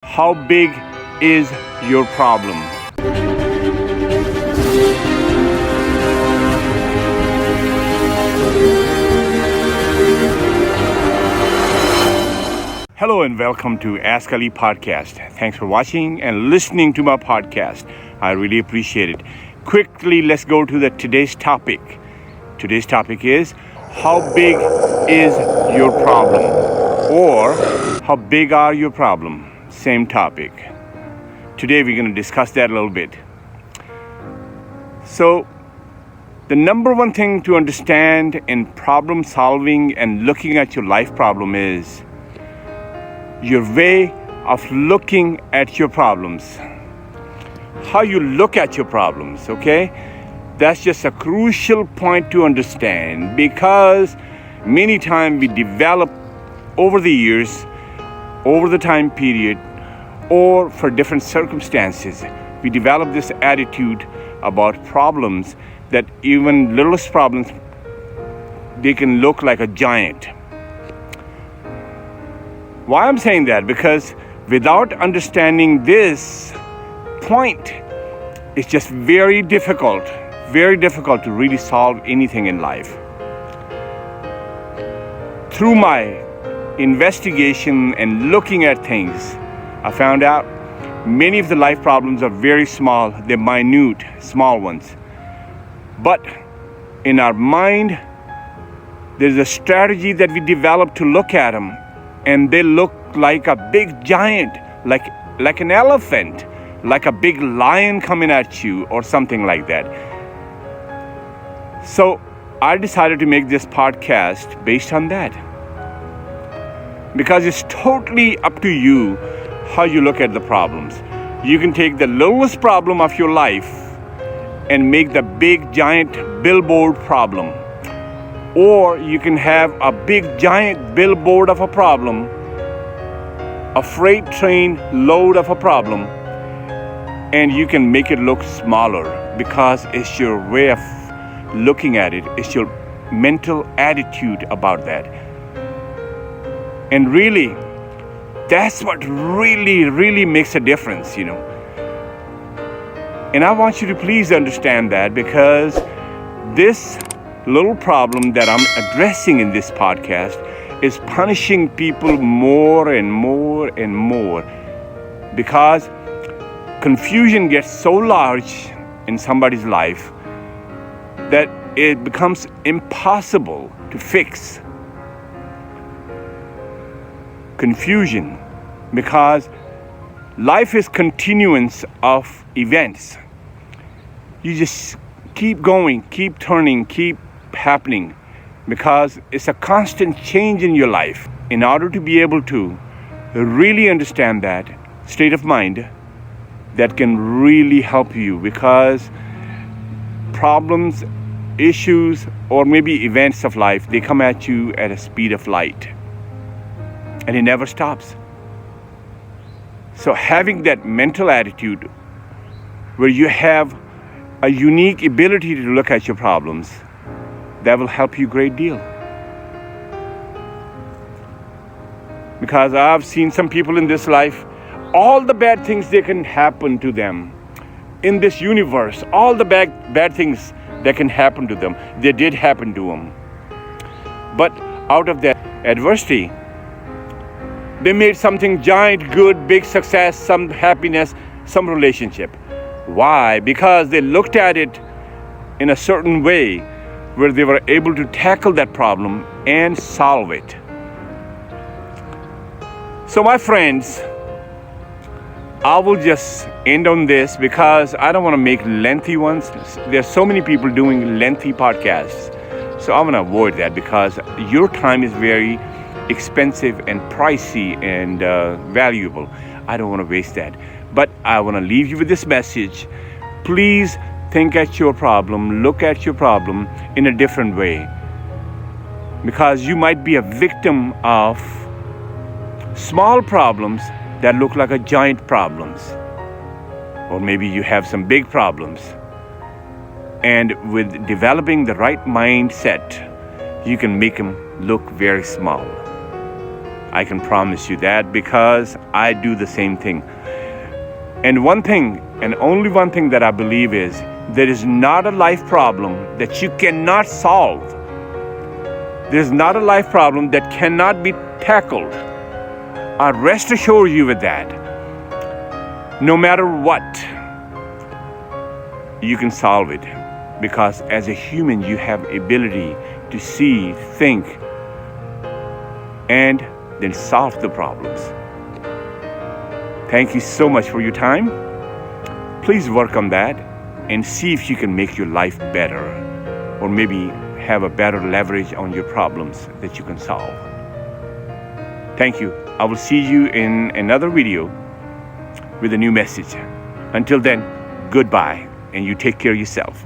How big is your problem? Hello and welcome to Ask Ali podcast. Thanks for watching and listening to my podcast. I really appreciate it. Quickly, let's go to today's topic. Today's topic is, how big is your problem? Or, how big are your problem? Same topic. Today we're going to discuss that a little bit. So, the number one thing to understand in problem solving and looking at your life problem is your way of looking at your problems. How you look at your problems, okay? That's just a crucial point to understand, because many times we develop over the years, over the time period, or for different circumstances, we develop this attitude about problems that even littlest problems, they can look like a giant. Why I'm saying that? Because without understanding this point, it's just very difficult to really solve anything in life. Through my investigation and looking at things, I found out many of the life problems are very small. They're minute, small ones. But in our mind, there's a strategy that we develop to look at them, and they look like a big giant, like an elephant, like a big lion coming at you or something like that. So I decided to make this podcast based on that, because it's totally up to you how you look at the problems. You can take the lowest problem of your life and make the big giant billboard problem, or you can have a big giant billboard of a problem, a freight train load of a problem, and you can make it look smaller, because it's your way of looking at it. It's your mental attitude about that. And really, that's what really makes a difference, And I want you to please understand that, because this little problem that I'm addressing in this podcast is punishing people more and more and more, because confusion gets so large in somebody's life that it becomes impossible to fix. Confusion, because life is continuance of events. You just keep going, keep turning, keep happening, because it's a constant change in your life. In order to be able to really understand that state of mind, that can really help you, because problems, issues, or maybe events of life, they come at you at a speed of light, and it never stops. So having that mental attitude where you have a unique ability to look at your problems, that will help you a great deal. Because I've seen some people in this life, all the bad things that can happen to them in this universe, all the bad things that can happen to them, they did happen to them. But out of that adversity, they made something giant, good, big success, some happiness, some relationship. Why? Because they looked at it in a certain way where they were able to tackle that problem and solve it. So my friends, I will just end on this, because I don't want to make lengthy ones. There's so many people doing lengthy podcasts. So I'm going to avoid that, because your time is very expensive and pricey and valuable. I don't want to waste that. But I want to leave you with this message. Please think at your problem, look at your problem in a different way, because you might be a victim of small problems that look like a giant problems, or maybe you have some big problems. And with developing the right mindset, you can make them look very small. I can promise you that, because I do the same thing. And one thing, and only one thing that I believe is, there is not a life problem that you cannot solve. There's not a life problem that cannot be tackled. I rest assure you with that. No matter what, you can solve it, because as a human you have ability to see, think, and then solve the problems. Thank you so much for your time. Please work on that and see if you can make your life better, or maybe have a better leverage on your problems that you can solve. Thank you. I will see you in another video with a new message. Until then, goodbye, and you take care of yourself.